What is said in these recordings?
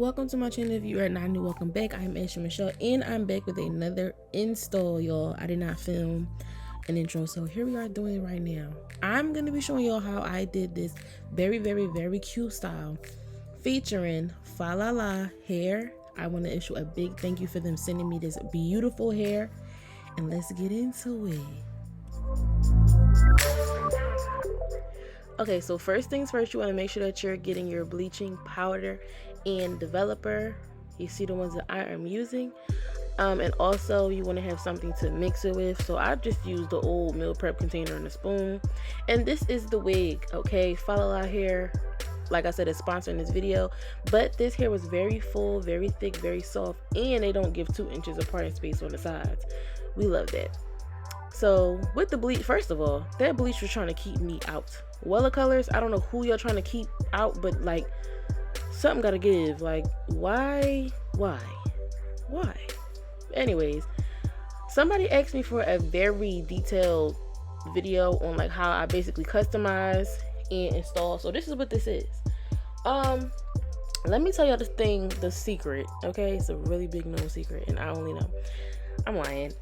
welcome to my channel. If you are not new, welcome back. I'm Ashley Michelle and I'm back with another install, y'all. I did not film an intro, so here we are doing it right now. I'm gonna be showing y'all how I did this very cute style featuring Falafalahair. I want to issue a big thank you for them sending me this beautiful hair, and let's get into it. Okay, so first things first, you want to make sure that you're getting your bleaching powder and developer. You see the ones that I am using, and also you want to have something to mix it with. So I just used the old meal prep container and a spoon, and this is the wig. Okay, Falafalahair, like I said, is sponsoring this video, but this hair was very full, very thick, very soft, and they don't give 2 inches apart in space on the sides. We love that. So with the bleach, first of all, that bleach was trying to keep me out. Wella colors, I don't know who you're trying to keep out, but like something gotta give. Like why? Anyways, somebody asked me for a very detailed video on like how I basically customize and install. So this is what this is. Let me tell y'all the secret. Okay, it's a really big known secret, and I only know. I'm lying.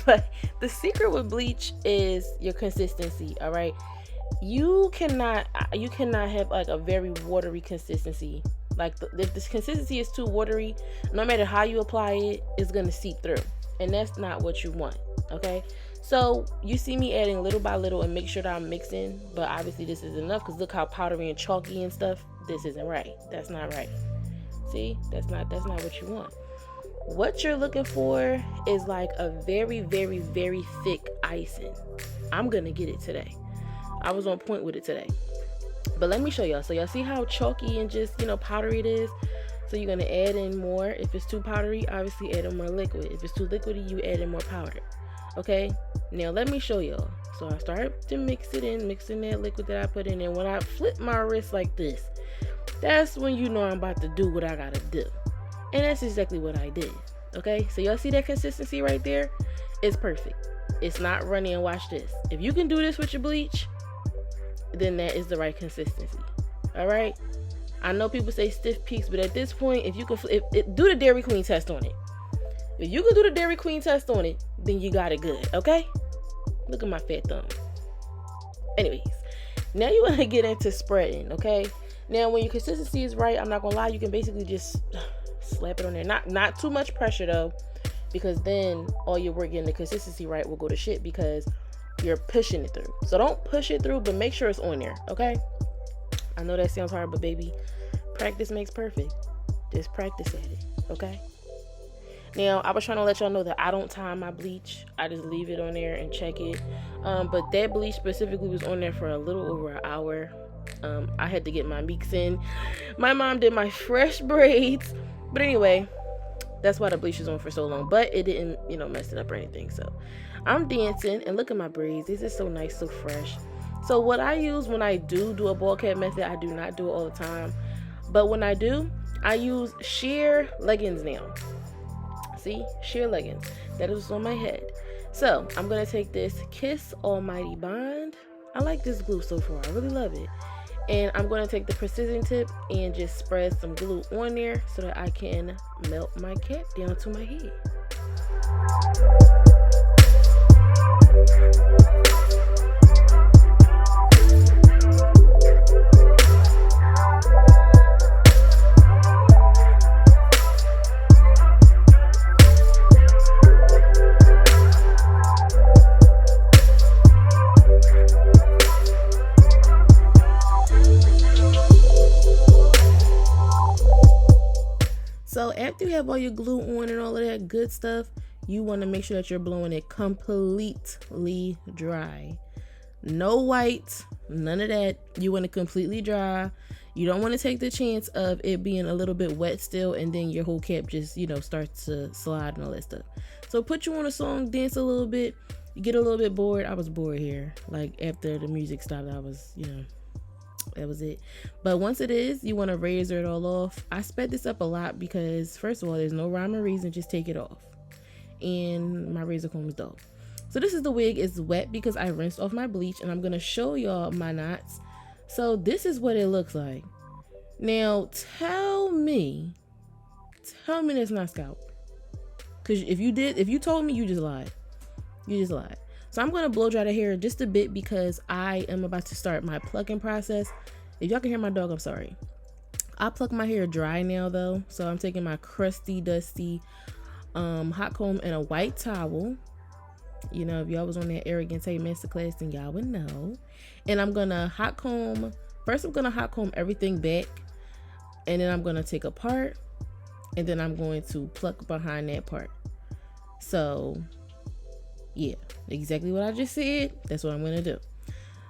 But the secret with bleach is your consistency. All right, you cannot have like a very watery consistency. Like if this consistency is too watery, no matter how you apply it, it's gonna seep through, and that's not what you want. Okay, so you see me adding little by little and make sure that I'm mixing, but obviously this is enough because look how powdery and chalky and stuff. This isn't right. That's not right. See, that's not what you want. What you're looking for is like a very thick icing. I'm gonna get it today. I was on point with it today, but let me show y'all. So y'all see how chalky and just, you know, powdery it is. So you're gonna add in more. If it's too powdery, obviously add in more liquid. If it's too liquidy, you add in more powder. Okay, now let me show y'all. So I start to mix it in, mixing that liquid that I put in, and when I flip my wrist like this, that's when you know I'm about to do what I gotta do. And that's exactly what I did. Okay, so y'all see that consistency right there? It's perfect. It's not runny. And watch this. If you can do this with your bleach, then that is the right consistency. All right, I know people say stiff peaks, but at this point, if you can do the Dairy Queen test on it. If you can do the Dairy Queen test on it, then you got it good. Okay, look at my fat thumb. Anyways, now you want to get into spreading. Okay, now when your consistency is right, I'm not gonna lie, you can basically just slap it on there. Not too much pressure though, because then all your work getting the consistency right will go to shit because you're pushing it through. So don't push it through, but make sure it's on there. Okay, I know that sounds hard, but baby, practice makes perfect. Just practice at it. Okay, now I was trying to let y'all know that I don't time my bleach. I just leave it on there and check it. But that bleach specifically was on there for a little over an hour. I had to get my mix in. My mom did my fresh braids, but anyway, that's why the bleach is on for so long, but it didn't, you know, mess it up or anything. So I'm dancing, and look at my braids. This is so nice, so fresh. So what I use when I do a ball cap method, I do not do it all the time, but when I do, I use sheer leggings now. See, sheer leggings. That is on my head. So I'm gonna take this Kiss Almighty Bond. I like this glue so far. I really love it. And I'm going to take the precision tip and just spread some glue on there so that I can melt my cap down to my head. So after you have all your glue on and all of that good stuff, you want to make sure that you're blowing it completely dry. No white, none of that. You want it completely dry. You don't want to take the chance of it being a little bit wet still, and then your whole cap just, you know, starts to slide and all that stuff. So put you on a song, dance a little bit. You get a little bit bored. I was bored here. Like after the music stopped, I was, you know, that was it. But once it is, you want to razor it all off. I sped this up a lot because first of all, there's no rhyme or reason, just take it off. And my razor comb is dull. So this is the wig. It's wet because I rinsed off my bleach, and I'm gonna show y'all my knots. So this is what it looks like. Now tell me that's not scalp. Because if you told me, you just lied. So I'm going to blow dry the hair just a bit because I am about to start my plucking process. If y'all can hear my dog, I'm sorry. I pluck my hair dry now though. So I'm taking my crusty, dusty hot comb and a white towel. You know, if y'all was on that arrogant tape masterclass, then y'all would know. And I'm going to hot comb. First, I'm going to hot comb everything back. And then I'm going to take a part. And then I'm going to pluck behind that part. So, yeah, exactly what I just said. That's what I'm going to do.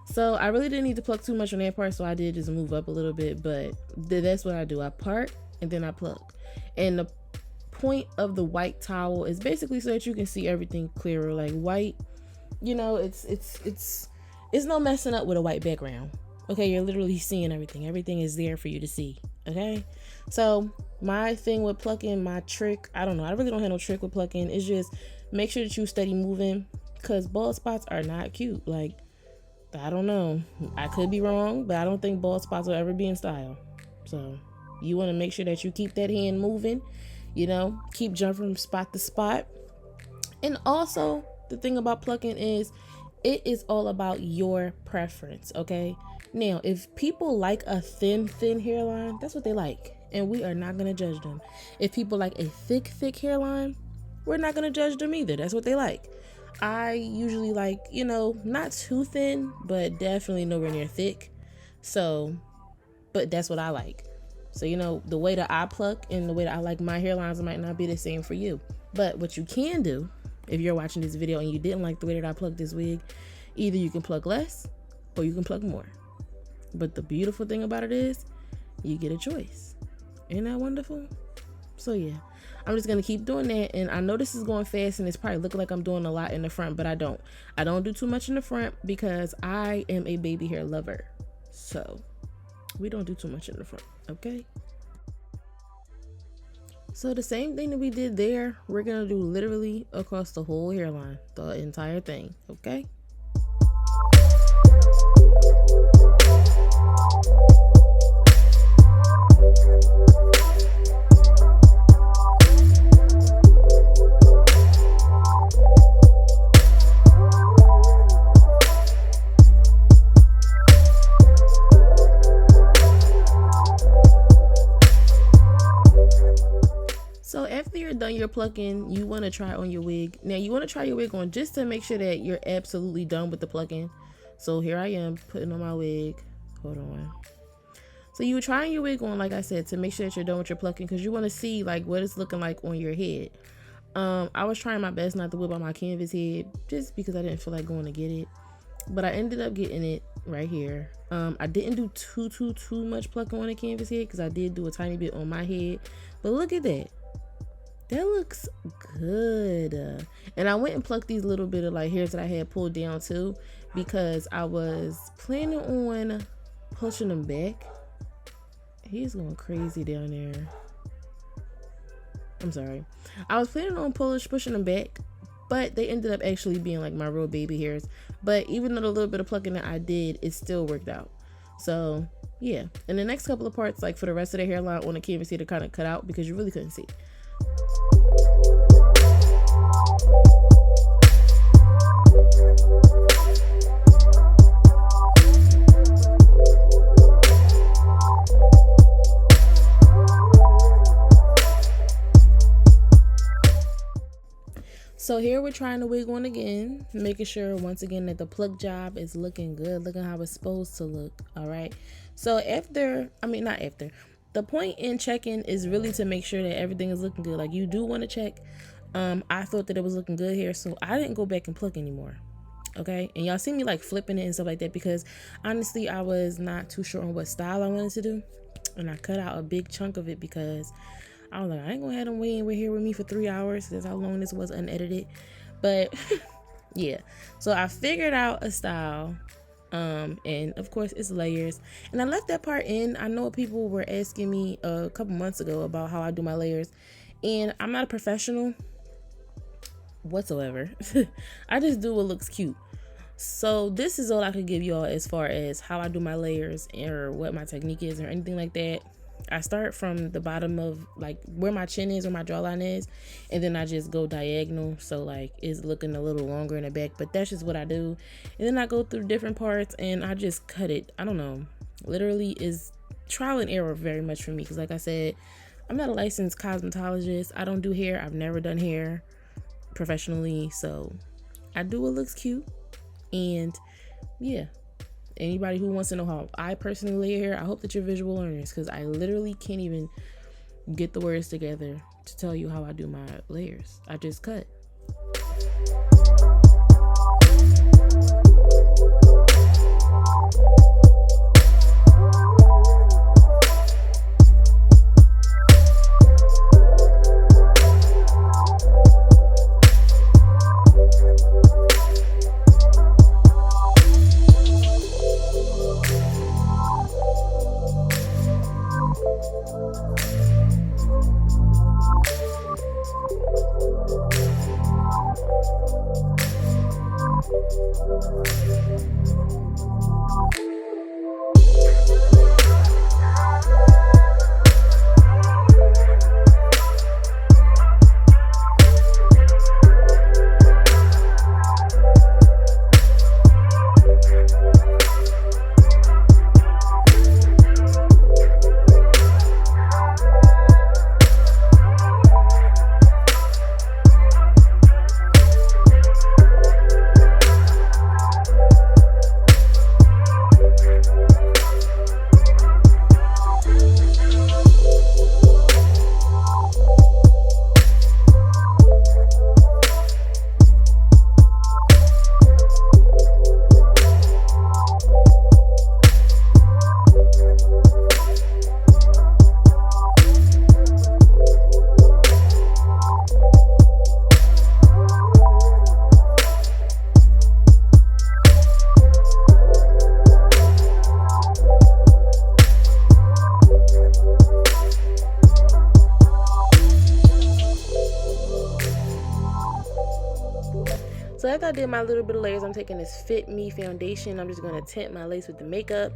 So, I really didn't need to pluck too much on that part. So, I did just move up a little bit. But that's what I do. I part and then I pluck. And the point of the white towel is basically so that you can see everything clearer. Like white, you know, it's no messing up with a white background. Okay, you're literally seeing everything. Everything is there for you to see. Okay, so my thing with plucking, my trick, I don't know, I really don't have no trick with plucking. It's just make sure that you steady moving, because bald spots are not cute. Like, I don't know, I could be wrong, but I don't think bald spots will ever be in style. So you want to make sure that you keep that hand moving, you know, keep jumping from spot to spot. And also the thing about plucking is it is all about your preference. Okay, now if people like a thin hairline, that's what they like, and we are not going to judge them. If people like a thick hairline, we're not going to judge them either. That's what they like. I usually like, you know, not too thin, but definitely nowhere near thick. So, but that's what I like. So, you know, the way that I pluck and the way that I like my hairlines might not be the same for you. But what you can do, if you're watching this video and you didn't like the way that I plucked this wig, either you can pluck less or you can pluck more. But the beautiful thing about it is you get a choice. Ain't that wonderful? So yeah, I'm just going to keep doing that. And I know this is going fast and it's probably looking like I'm doing a lot in the front, but I don't do too much in the front because I am a baby hair lover. So we don't do too much in the front. Okay. So the same thing that we did there, we're going to do literally across the whole hairline, the entire thing. Okay. So after you're done your plucking, you want to try on your wig. Now you want to try your wig on just to make sure that you're absolutely done with the plucking. So here I am putting on my wig. Hold on. So you were trying your wig on, like I said, to make sure that you're done with your plucking, because you want to see like what it's looking like on your head. I was trying my best not to whip out my canvas head just because I didn't feel like going to get it, but I ended up getting it right here. I didn't do too much plucking on the canvas head because I did do a tiny bit on my head, but look at that. That looks good. And I went and plucked these little bit of like hairs that I had pulled down too, because I was planning on pushing them back. He's going crazy down there. I'm sorry. I was planning on pushing them back, but they ended up actually being like my real baby hairs. But even though the little bit of plucking that I did, it still worked out. So yeah. And the next couple of parts, like for the rest of the hairline on the canvas here, to kind of cut out because you really couldn't see. So here we're trying the wig on again, making sure once again that the pluck job is looking good, looking how it's supposed to look. All right. So the point in checking is really to make sure that everything is looking good. Like you do want to check. I thought that it was looking good here, so I didn't go back and pluck anymore. Okay. And y'all see me like flipping it and stuff like that because honestly, I was not too sure on what style I wanted to do. And I cut out a big chunk of it because I was like, I ain't gonna have them waiting here with me for 3 hours. That's how long this was unedited. But yeah, so I figured out a style. And of course it's layers, and I left that part in. I know people were asking me a couple months ago about how I do my layers, and I'm not a professional whatsoever. I just do what looks cute. So this is all I could give y'all as far as how I do my layers or what my technique is or anything like that. I start from the bottom of like where my chin is or my jawline is, and then I just go diagonal, so like it's looking a little longer in the back, but that's just what I do. And then I go through different parts and I just cut it. I don't know, literally is trial and error very much for me, because like I said, I'm not a licensed cosmetologist. I don't do hair. I've never done hair professionally, so I do what looks cute. And yeah, anybody who wants to know how I personally lay hair, I hope that you're visual learners, because I literally can't even get the words together to tell you how I do my layers. I just cut. So after I did my little bit of layers, I'm taking this Fit Me foundation. I'm just going to tint my lace with the makeup.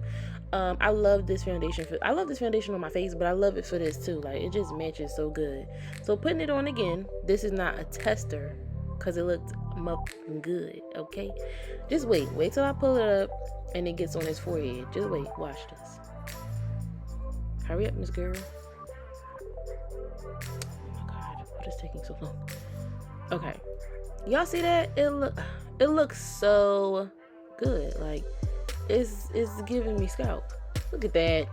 I love this foundation. I love this foundation on my face, but I love it for this too. Like, it just matches so good. So putting it on again. This is not a tester because it looked good, okay? Just wait till I pull it up and it gets on his forehead. Just wait, watch this. Hurry up, Miss Girl. Oh my God, what is taking so long? Okay. Y'all see that? It looks so good. Like, it's giving me scalp. Look at that.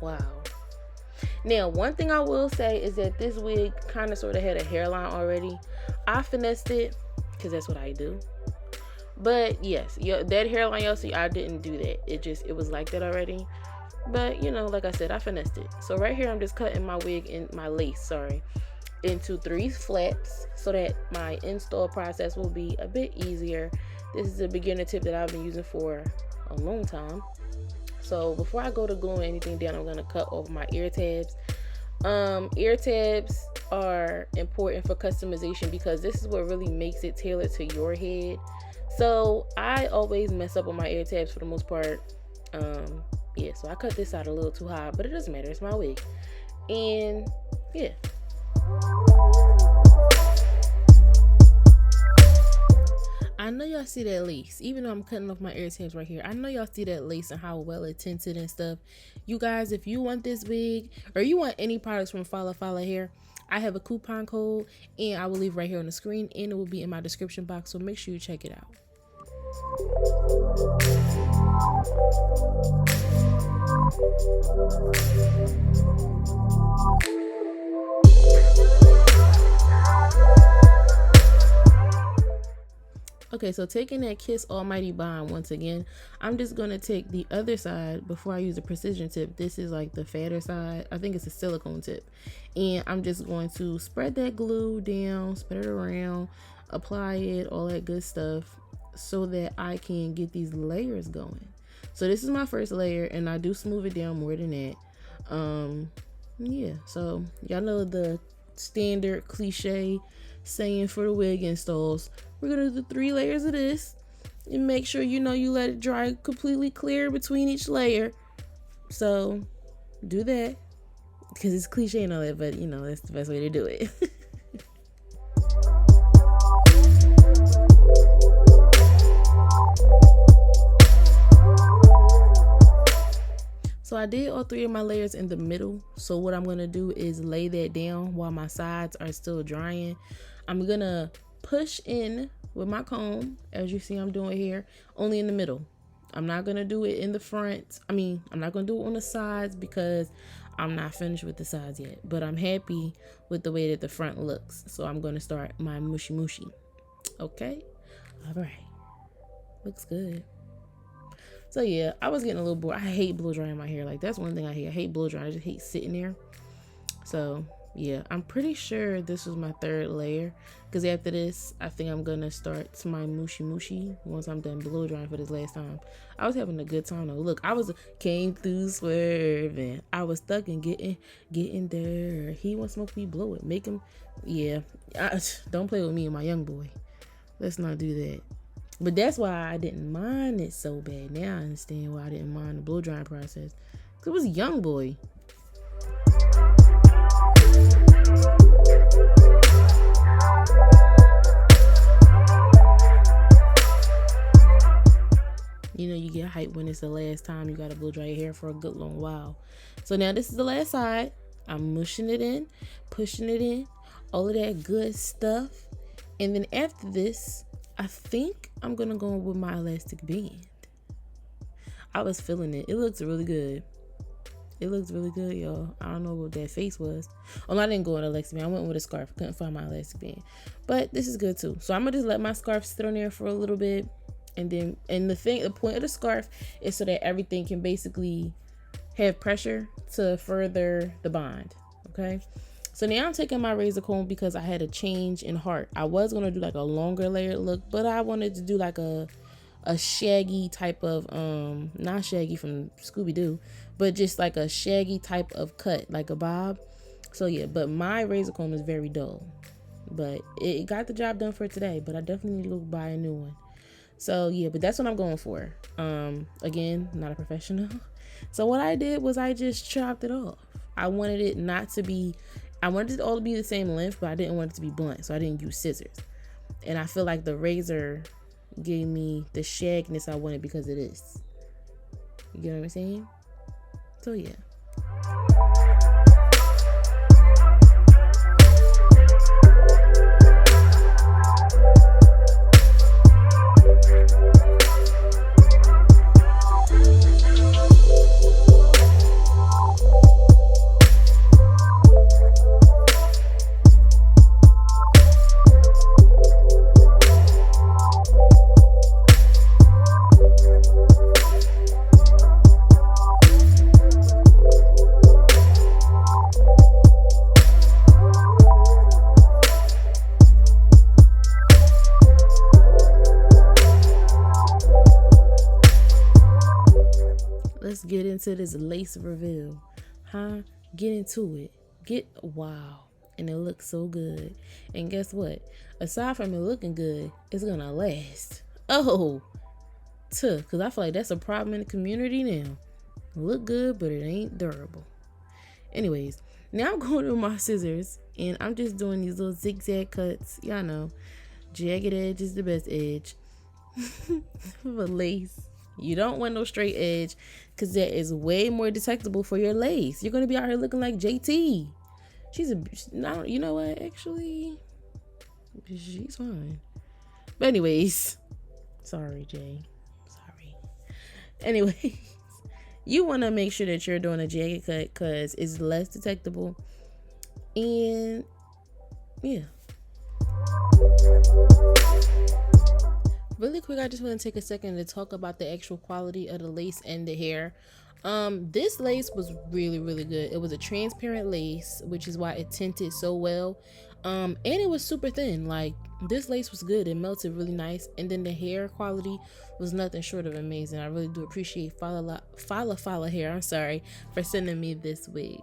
Wow. Now, one thing I will say is that this wig kind of sort of had a hairline already. I finessed it because that's what I do. But yes, that hairline y'all see, I didn't do that. It was like that already. But you know, like I said, I finessed it. So right here, I'm just cutting my wig in my lace, into 3 flaps so that my install process will be a bit easier. This is a beginner tip that I've been using for a long time. So before I go to gluing anything down, I'm going to cut off my ear tabs. Ear tabs are important for customization because this is what really makes it tailored to your head. So I always mess up on my ear tabs for the most part. Yeah, so I cut this out a little too high, but it doesn't matter. It's my wig. And yeah. I know y'all see that lace, even though I'm cutting off my ear tabs right here. I know y'all see that lace and how well it tinted and stuff. You guys, if you want this wig or you want any products from Falafalahair, I have a coupon code and I will leave right here on the screen and it will be in my description box. So make sure you check it out. Okay, so taking that Kiss Almighty Bond once again, I'm just going to take the other side before I use the precision tip. This is like the fatter side. I think it's a silicone tip. And I'm just going to spread that glue down, spread it around, apply it, all that good stuff so that I can get these layers going. So this is my first layer and I do smooth it down more than that. Yeah, so y'all know the standard cliche saying for the wig installs. We're gonna do 3 layers of this and make sure you let it dry completely clear between each layer. So do that, because it's cliche and all that, but that's the best way to do it. So I did all 3 of my layers in the middle. So what I'm gonna do is lay that down while my sides are still drying. I'm gonna push in with my comb, as you see I'm doing here, only in the middle. I'm not gonna do it in the front. I'm not gonna do it on the sides because I'm not finished with the sides yet, but I'm happy with the way that the front looks. So I'm gonna start my mushy mushy. Okay, all right, looks good. So yeah, I was getting a little bored. I hate blow drying my hair. Like, that's one thing I hate. I hate blow drying. I just hate sitting there. So yeah, I'm pretty sure this was my 3rd layer, because after this, I think I'm gonna start my mushy mushy once I'm done blow drying for this last time. I was having a good time though. Look, I came through swerving. I was stuck in getting there. He wants to smoke me, blow it, make him. Yeah, don't play with me and my young boy. Let's not do that. But that's why I didn't mind it so bad. Now I understand why I didn't mind the blow drying process. It was a young boy. You get hyped when it's the last time you gotta blow dry your hair for a good long while. So now this is the last side. I'm mushing it in, pushing it in, all of that good stuff. And then after this, I think I'm gonna go with my elastic band. I was feeling it. It looks really good. It looks really good, y'all. I don't know what that face was. Oh, I didn't go with elastic band. I went with a scarf. Couldn't find my elastic band. But this is good too. So I'm gonna just let my scarf sit on there for a little bit. And the point of the scarf is so that everything can basically have pressure to further the bond. Okay. So now I'm taking my razor comb because I had a change in heart. I was going to do like a longer layered look, but I wanted to do like a shaggy type of, not shaggy from Scooby-Doo, but just like a shaggy type of cut, like a bob. So yeah, but my razor comb is very dull, but it got the job done for today, but I definitely need to go buy a new one. So yeah, but that's what I'm going for. Again, not a professional. So what I did was I just chopped it off. I wanted it all to be the same length, but I didn't want it to be blunt, so I didn't use scissors. And I feel like the razor gave me the shagness I wanted because of this. You get what I'm saying? So yeah. Let's get into this lace reveal. Get into it. Wow. And it looks so good. And guess what? Aside from it looking good, it's gonna last. Because I feel like that's a problem in the community now. Look good, but it ain't durable. Anyways, now I'm going with my scissors and I'm just doing these little zigzag cuts. Y'all know, jagged edge is the best edge. For lace. You don't want no straight edge because that is way more detectable for your lace. You're going to be out here looking like JT. You know what? Actually, she's fine. But anyways, sorry, Jay. Sorry. Anyways, you want to make sure that you're doing a jagged cut because it's less detectable. And yeah. Really quick, I just want to take a second to talk about the actual quality of the lace and the hair. This lace was really, really good. It was a transparent lace, which is why it tinted so well. And it was super thin. Like, this lace was good. It melted really nice. And then the hair quality was nothing short of amazing. I really do appreciate Falafalahair, I'm sorry, for sending me this wig.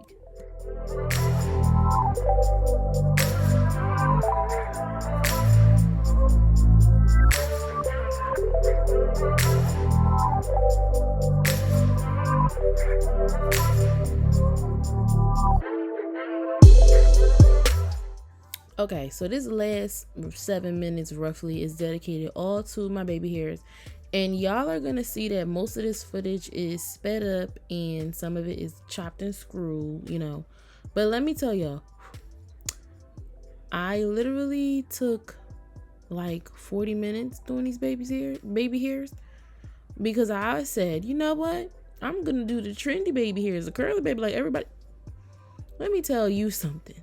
Okay, so this last 7 minutes roughly is dedicated all to my baby hairs. And y'all are gonna see that most of this footage is sped up and some of it is chopped and screwed, But let me tell y'all, I literally took like 40 minutes doing these baby hairs, because I said, you know what? I'm gonna do the trendy baby hairs, the curly baby like everybody. Let me tell you something.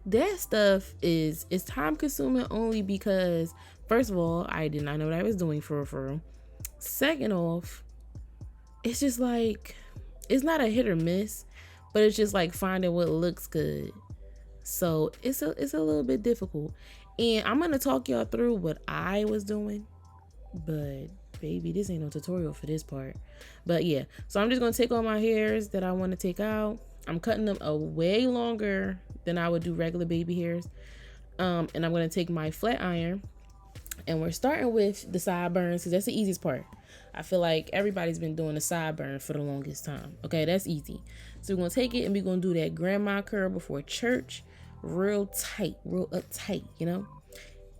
That stuff is time consuming only because, first of all, I did not know what I was doing for real. Second off, it's just like, it's not a hit or miss, but it's just like finding what looks good. So it's a little bit difficult. And I'm gonna talk y'all through what I was doing, but baby, this ain't no tutorial for this part. But yeah, so I'm just gonna take all my hairs that I want to take out. I'm cutting them a way longer than I would do regular baby hairs. And I'm gonna take my flat iron, and we're starting with the sideburns because that's the easiest part. I feel like everybody's been doing the sideburn for the longest time. Okay, that's easy. So we're gonna take it and we're gonna do that grandma curl before church, real tight, real uptight,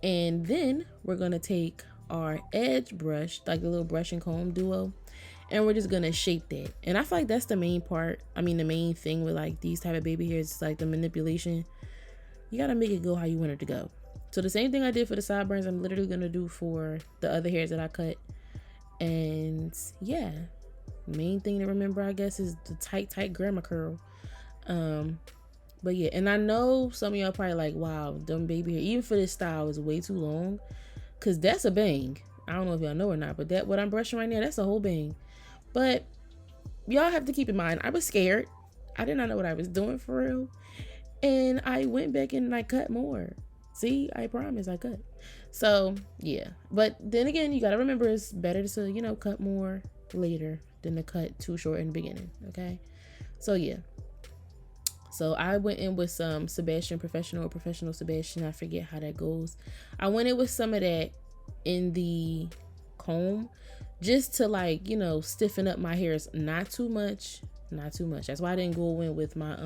And then we're gonna take our edge brush, like the little brush and comb duo, and we're just gonna shape that. And I feel like that's the main part. I mean, the main thing with like these type of baby hairs is like the manipulation. You gotta make it go how you want it to go. So the same thing I did for the sideburns, I'm literally gonna do for the other hairs that I cut. And yeah, main thing to remember, I guess, is the tight grandma curl. But yeah, and I know some of y'all probably like, wow, them baby hair, even for this style, is way too long, because that's a bang. I don't know if y'all know or not, but that what I'm brushing right now, that's a whole bang. But y'all have to keep in mind, I was scared. I did not know what I was doing for real. And I went back and I cut more. See, I promise I cut. So yeah, but then again, you gotta remember, it's better to cut more later than to cut too short in the beginning. Okay, so yeah. So I went in with some Sebastian Professional Sebastian. I forget how that goes. I went in with some of that in the comb, just to like, stiffen up my hairs. Not too much. That's why I didn't go in with my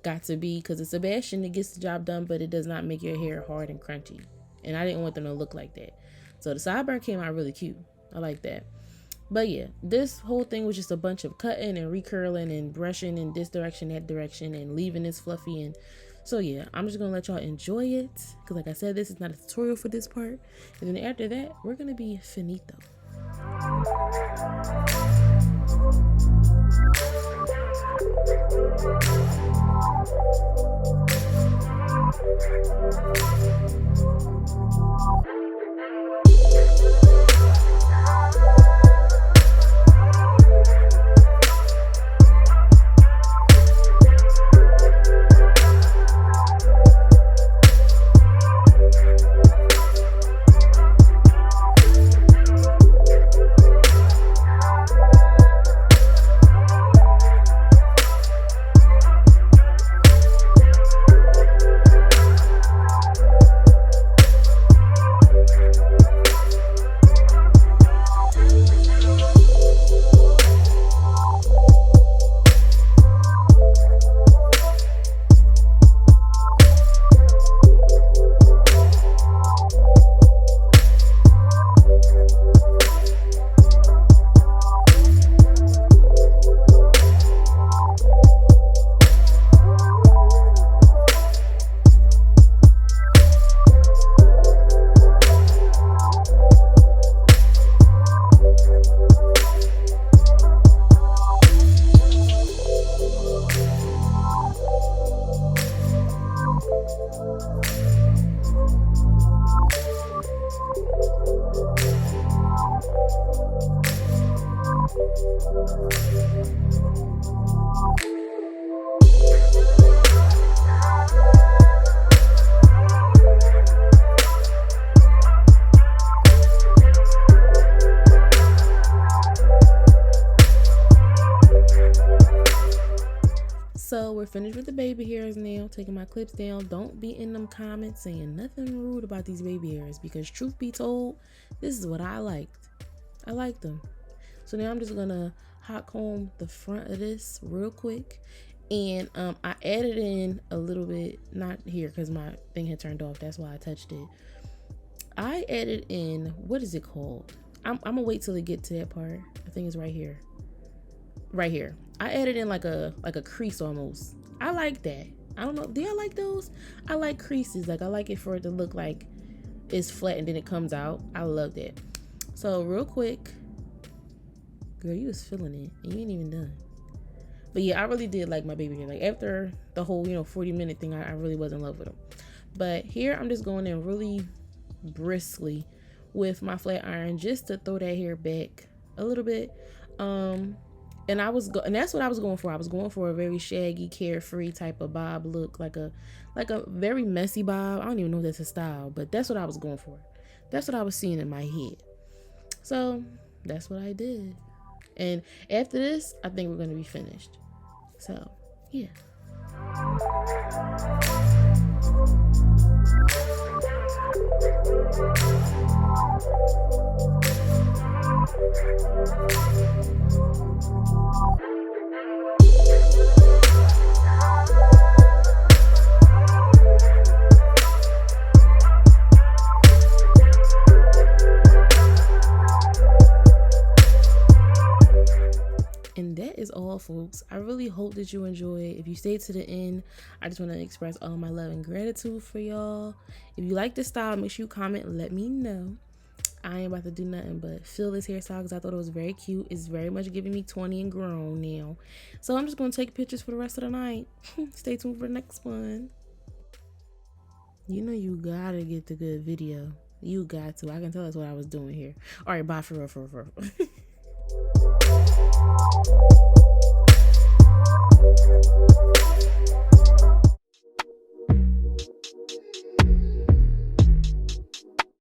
Got To Be, because it's Sebastian, it gets the job done, but it does not make your hair hard and crunchy. And I didn't want them to look like that. So the sideburn came out really cute. I like that. But yeah, this whole thing was just a bunch of cutting and recurling and brushing in this direction, that direction, and leaving this fluffy. And so yeah, I'm just gonna let y'all enjoy it, because like I said, this is not a tutorial for this part. And then after that, we're gonna be finito. So we're finished with the baby hairs now. Taking my clips down. Don't be in them comments saying nothing rude about these baby hairs, because truth be told, this is what I liked. I like them. So now I'm just gonna hot comb the front of this real quick. And I added in a little bit, not here because my thing had turned off, that's why I touched it. I added in, what is it called? I'm gonna wait till it get to that part. I think it's right here. Right here. I added in like a crease almost. I like that. I don't know. Do y'all like those? I like creases. Like, I like it for it to look like it's flat and then it comes out. I love that. So real quick, girl, you was feeling it and you ain't even done. But yeah, I really did like my baby hair. Like, after the whole 40-minute thing, I really was in love with them. But here I'm just going in really briskly with my flat iron just to throw that hair back a little bit. And that's what I was going for. I was going for a very shaggy, carefree type of bob look, like a very messy bob. I don't even know if that's a style, but that's what I was going for. That's what I was seeing in my head. So that's what I did. And after this, I think we're going to be finished. So yeah. And that is all, folks. I really hope that you enjoy it. If you stayed to the end, I just want to express all my love and gratitude for y'all. If you like this style, make sure you comment and let me know. I ain't about to do nothing but fill this hairstyle because I thought it was very cute. It's very much giving me 20 and grown now. So I'm just going to take pictures for the rest of the night. Stay tuned for the next one. You know you gotta get the good video. You got to. I can tell that's what I was doing here. All right, bye for real.